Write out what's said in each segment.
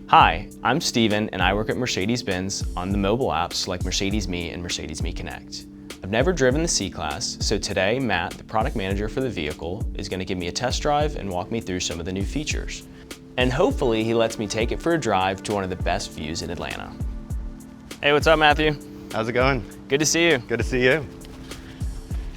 Hi, I'm Steven and I work at Mercedes-Benz on the mobile apps like Mercedes Me and Mercedes Me Connect. I've never driven the C-Class, so today Matt, the product manager for the vehicle, is going to give me a test drive and walk me through some of the new features. And hopefully he lets me take it for a drive to one of the best views in Atlanta. Hey, what's up, Matthew? How's it going? Good to see you. Good to see you.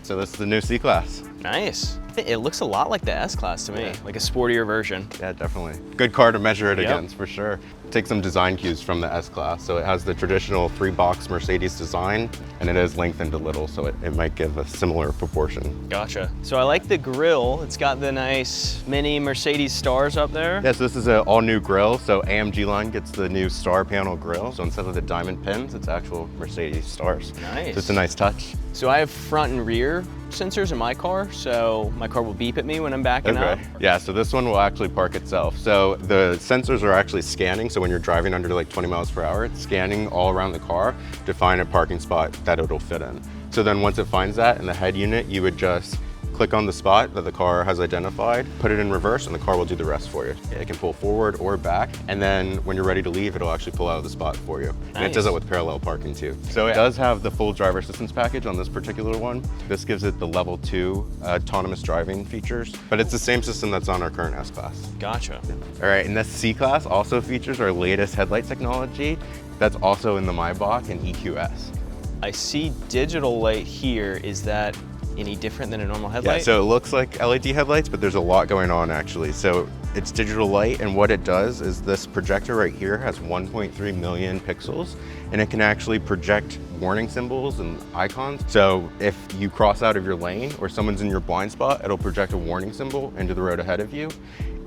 So this is the new C-Class. Nice. It looks a lot like the S-Class to me, like a sportier version. Yeah, definitely. Good car to measure it against, for sure. Take some design cues from the S-Class. So it has the traditional 3-box Mercedes design, and it is lengthened a little, so it might give a similar proportion. Gotcha. So I like the grille. It's got the nice mini Mercedes stars up there. Yes, this is an all-new grille. So AMG line gets the new star panel grille. So instead of the diamond pins, it's actual Mercedes stars. Nice. So it's a nice touch. So I have front and rear sensors in my car, so my car will beep at me when I'm backing up. Yeah, so this one will actually park itself. So the sensors are actually scanning, so when you're driving under like 20 miles per hour, it's scanning all around the car to find a parking spot that it'll fit in. So then once it finds that in the head unit, you would just click on the spot that the car has identified, put it in reverse, and the car will do the rest for you. It can pull forward or back, and then when you're ready to leave, it'll actually pull out of the spot for you. Nice. And it does it with parallel parking too. So it does have the full driver assistance package on this particular one. This gives it the level 2 autonomous driving features, but it's the same system that's on our current S-Class. Gotcha. All right, and this C-Class also features our latest headlight technology that's also in the Maybach and EQS. I see digital light here. Is that any different than a normal headlight? Yeah, so it looks like LED headlights, but there's a lot going on actually. So it's digital light, and what it does is this projector right here has 1.3 million pixels, and it can actually project warning symbols and icons. So if you cross out of your lane or someone's in your blind spot, it'll project a warning symbol into the road ahead of you.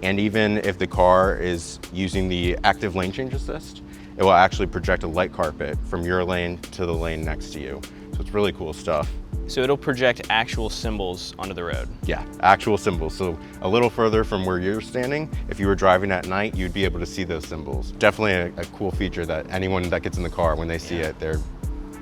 And even if the car is using the active lane change assist, it will actually project a light carpet from your lane to the lane next to you. So it's really cool stuff. So it'll project actual symbols onto the road? Yeah, actual symbols. So a little further from where you're standing, if you were driving at night, you'd be able to see those symbols. Definitely a cool feature that anyone that gets in the car, when they see it, they're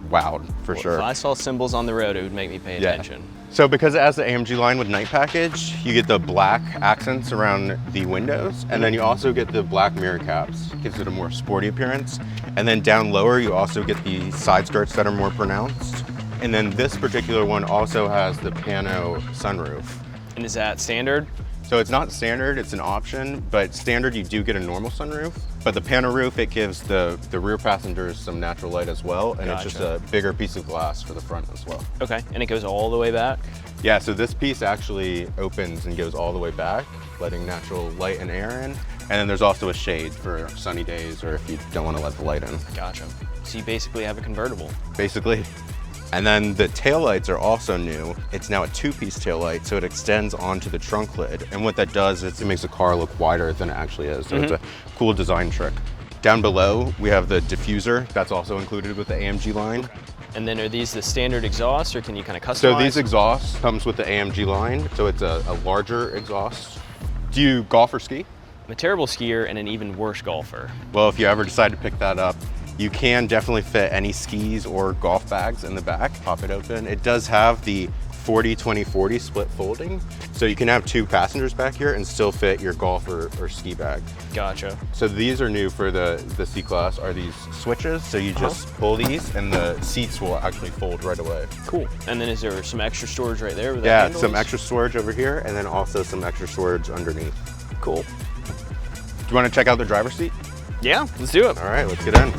wowed for sure. If I saw symbols on the road, it would make me pay attention. So because it has the AMG line with night package, you get the black accents around the windows, and then you also get the black mirror caps. Gives it a more sporty appearance. And then down lower, you also get the side skirts that are more pronounced. And then this particular one also has the pano sunroof. And is that standard? So it's not standard, it's an option, but standard you do get a normal sunroof. But the pano roof, it gives the rear passengers some natural light as well, and It's just a bigger piece of glass for the front as well. Okay, and it goes all the way back? Yeah, so this piece actually opens and goes all the way back, letting natural light and air in. And then there's also a shade for sunny days or if you don't want to let the light in. Gotcha. So you basically have a convertible? Basically. And then the taillights are also new. It's now a 2-piece taillight, so it extends onto the trunk lid. And what that does is it makes the car look wider than it actually is. So it's a cool design trick. Down below, we have the diffuser. That's also included with the AMG line. And then are these the standard exhausts, or can you kind of customize? So these exhausts comes with the AMG line, so it's a larger exhaust. Do you golf or ski? I'm a terrible skier and an even worse golfer. Well, if you ever decide to pick that up, you can definitely fit any skis or golf bags in the back. Pop it open. It does have the 40-20-40 split folding, so you can have 2 passengers back here and still fit your golf or ski bag. Gotcha. So these are new for the C-Class, are these switches. So you just pull these and the seats will actually fold right away. Cool. And then is there some extra storage right there? Yeah, some extra storage over here, and then also some extra storage underneath. Cool. Do you want to check out the driver's seat? Yeah, let's do it. All right, let's get in.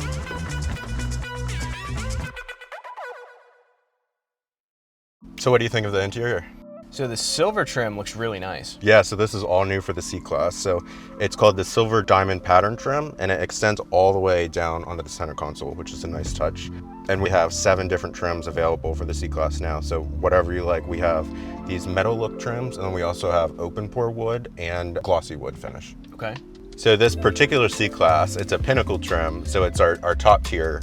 So what do you think of the interior? So the silver trim looks really nice. Yeah, so this is all new for the C-Class. So it's called the silver diamond pattern trim, and it extends all the way down onto the center console, which is a nice touch. And we have 7 different trims available for the C-Class now. So whatever you like, we have these metal look trims, and then we also have open pore wood and glossy wood finish. Okay. So this particular C-Class, it's a pinnacle trim, so it's our top tier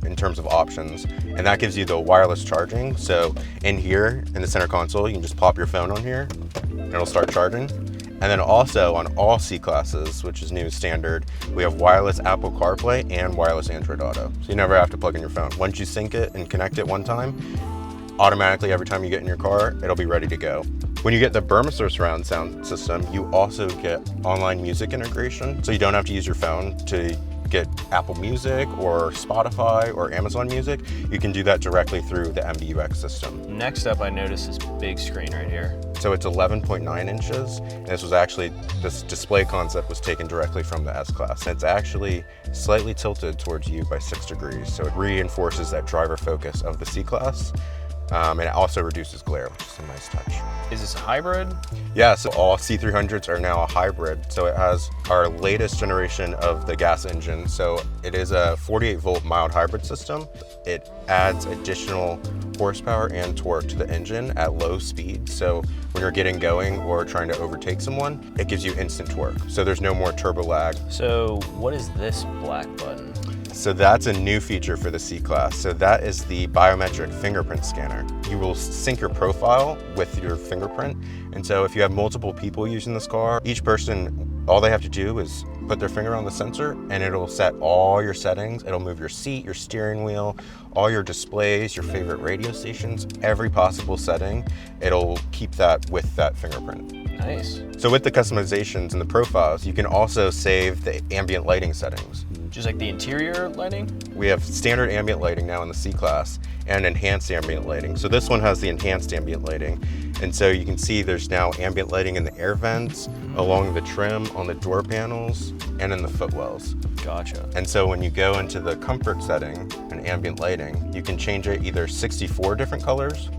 in terms of options, and that gives you the wireless charging. So in here, in the center console, you can just pop your phone on here, and it'll start charging. And then also on all C-Classes, which is new standard, we have wireless Apple CarPlay and wireless Android Auto. So you never have to plug in your phone. Once you sync it and connect it one time, automatically every time you get in your car, it'll be ready to go. When you get the Burmester surround sound system, you also get online music integration. So you don't have to use your phone to get Apple Music or Spotify or Amazon Music. You can do that directly through the MBUX system. Next up, I noticed this big screen right here. So it's 11.9 inches, and this display concept was taken directly from the S-Class. It's actually slightly tilted towards you by 6 degrees, so it reinforces that driver focus of the C-Class, and it also reduces glare, which is a nice touch. Is this a hybrid? Yeah, so all C300s are now a hybrid. So it has our latest generation of the gas engine. So it is a 48-volt mild hybrid system. It adds additional horsepower and torque to the engine at low speed. So when you're getting going or trying to overtake someone, it gives you instant torque. So there's no more turbo lag. So what is this black button? So that's a new feature for the C-Class. So that is the biometric fingerprint scanner. You will sync your profile with your fingerprint. And so if you have multiple people using this car, each person, all they have to do is put their finger on the sensor and it'll set all your settings. It'll move your seat, your steering wheel, all your displays, your favorite radio stations, every possible setting. It'll keep that with that fingerprint. Nice. So with the customizations and the profiles, you can also save the ambient lighting settings. Just like the interior lighting? We have standard ambient lighting now in the C-Class and enhanced ambient lighting. So this one has the enhanced ambient lighting. And so you can see there's now ambient lighting in the air vents, along the trim, on the door panels, and in the footwells. Gotcha. And so when you go into the comfort setting and ambient lighting, you can change it either 64 different colors,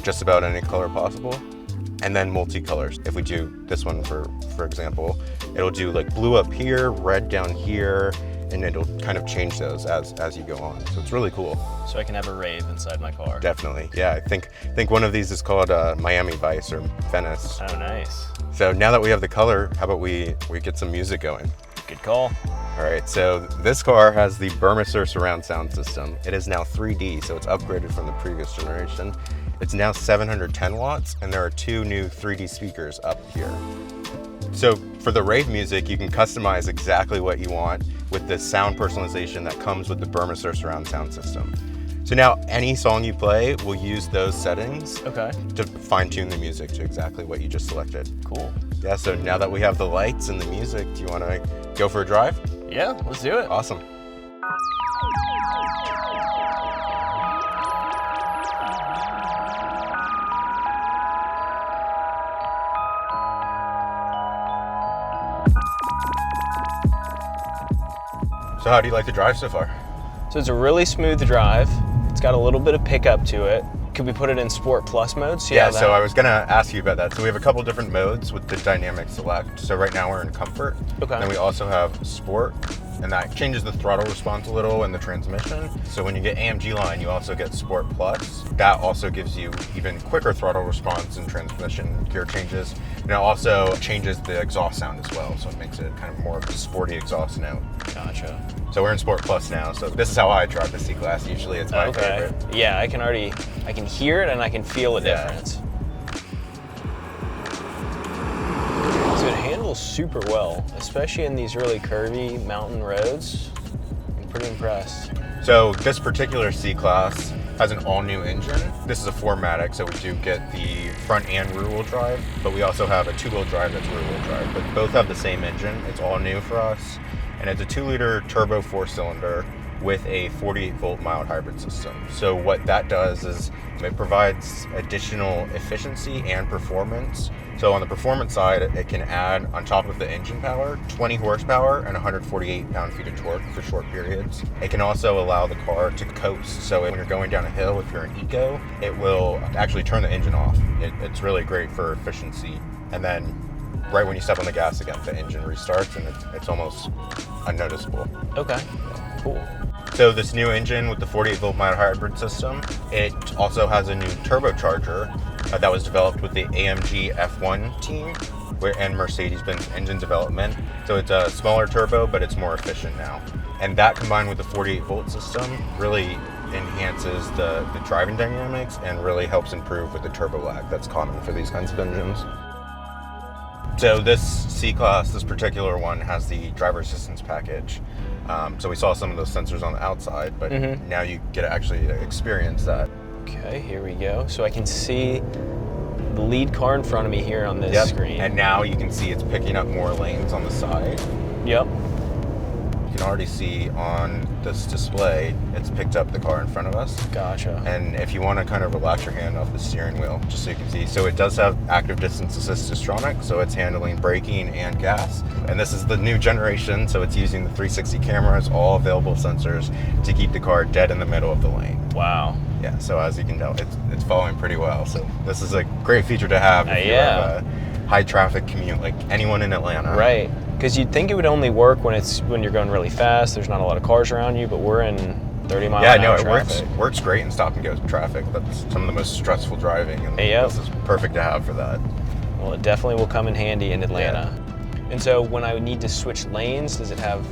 just about any color possible, and then multicolors. If we do this one, for example, it'll do like blue up here, red down here, and it'll kind of change those as you go on. So it's really cool. So I can have a rave inside my car. Definitely, yeah. I think one of these is called Miami Vice or Venice. Oh, nice. So now that we have the color, how about we get some music going? Good call. All right, so this car has the Burmester surround sound system. It is now 3D, so it's upgraded from the previous generation. It's now 710 watts, and there are 2 new 3D speakers up here. So for the rave music, you can customize exactly what you want with the sound personalization that comes with the Burmester surround sound system. So now any song you play will use those settings to fine tune the music to exactly what you just selected. Cool. Yeah, so now that we have the lights and the music, do you want to go for a drive? Yeah, let's do it. Awesome. So how do you like the drive so far? So it's a really smooth drive. It's got a little bit of pickup to it. Could we put it in Sport Plus mode? So I was gonna ask you about that. So we have a couple different modes with the dynamic select. So right now we're in comfort. Okay. And then we also have sport, and that changes the throttle response a little and the transmission. So when you get AMG line, you also get Sport Plus. That also gives you even quicker throttle response and transmission gear changes. And it also changes the exhaust sound as well. So it makes it kind of more of a sporty exhaust note. Gotcha. So we're in Sport Plus now. So this is how I drive the C-Class. Usually it's my favorite. Yeah, I can hear it and I can feel a difference. So it handles super well, especially in these really curvy mountain roads. I'm pretty impressed. So this particular C-Class has an all-new engine. This is a 4MATIC, so we do get the front and rear-wheel drive, but we also have a 2-wheel drive that's rear-wheel drive. But both have the same engine. It's all new for us, and it's a 2-liter turbo 4-cylinder with a 48-volt mild hybrid system. So what that does is it provides additional efficiency and performance. So on the performance side, it can add, on top of the engine power, 20 horsepower and 148 pound-feet of torque for short periods. It can also allow the car to coast. So when you're going down a hill, if you're an eco, it will actually turn the engine off. It's really great for efficiency. And then right when you step on the gas again, the engine restarts and it's almost unnoticeable. Okay, cool. So this new engine with the 48-volt mild hybrid system, it also has a new turbocharger that was developed with the AMG F1 team and Mercedes-Benz engine development. So it's a smaller turbo, but it's more efficient now. And that combined with the 48-volt system really enhances the driving dynamics and really helps improve with the turbo lag that's common for these kinds of engines. So this C-Class, this particular one, has the driver assistance package. So we saw some of those sensors on the outside, but now you get to actually experience that. Okay, here we go. So I can see the lead car in front of me here on this screen. And now you can see it's picking up more lanes on the side. Yep. You can already see on this display, it's picked up the car in front of us. Gotcha. And if you want to kind of relax your hand off the steering wheel, just so you can see. So it does have active distance assist distronic, so it's handling braking and gas. And this is the new generation, so it's using the 360 cameras, all available sensors to keep the car dead in the middle of the lane. Wow. Yeah, so as you can tell, it's following pretty well. So this is a great feature to have if you have a high traffic commute, like anyone in Atlanta. Right. Because you'd think it would only work when you're going really fast, there's not a lot of cars around you, but we're in 30 mile an hour traffic. It works great in stop and go traffic. That's some of the most stressful driving, and this is perfect to have for that. Well, it definitely will come in handy in Atlanta. Yeah. And so when I would need to switch lanes, does it have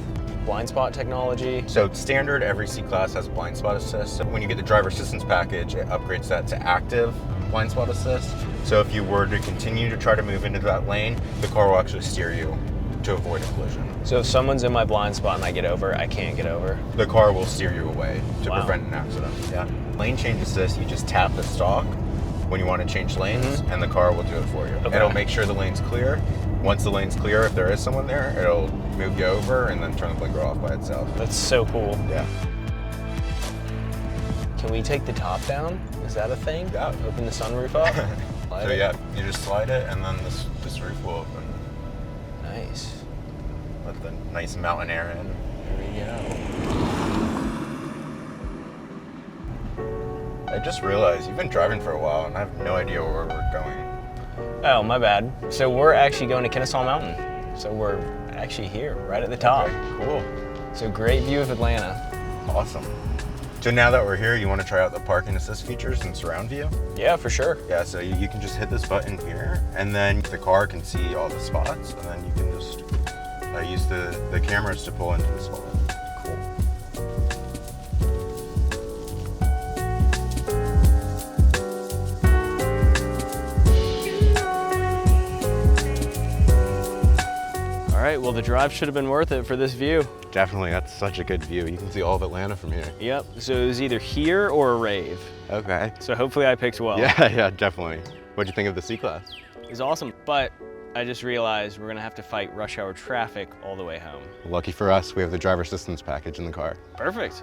blind spot technology? So standard, every C-Class has blind spot assist. So when you get the driver assistance package, it upgrades that to active blind spot assist. So if you were to continue to try to move into that lane, the car will actually steer you to avoid a collision. So if someone's in my blind spot and I get over, I can't get over? The car will steer you away to prevent an accident. Yeah. Lane change assist, you just tap the stalk when you want to change lanes, and the car will do it for you. Okay. It'll make sure the lane's clear. Once the lane's clear, if there is someone there, it'll move you over and then turn the blinker off by itself. That's so cool. Yeah. Can we take the top down? Is that a thing? Yeah. Open the sunroof up? So yeah, you just slide it and then this roof will open. Nice. Let the nice mountain air in. There we go. I just realized you've been driving for a while and I have no idea where we're going. Oh, my bad. So we're actually going to Kennesaw Mountain. So we're actually here, right at the top. Okay, cool. So great view of Atlanta. Awesome. So now that we're here, you want to try out the parking assist features and surround view? Yeah, for sure. Yeah, so you can just hit this button here, and then the car can see all the spots, and then you can just use the cameras to pull into the spot. Cool. All right, well, the drive should have been worth it for this view. Definitely, that's such a good view. You can see all of Atlanta from here. Yep, so it was either here or a rave. Okay. So hopefully I picked well. Yeah, definitely. What'd you think of the C-Class? It was awesome, but I just realized we're gonna have to fight rush hour traffic all the way home. Lucky for us, we have the driver assistance package in the car. Perfect.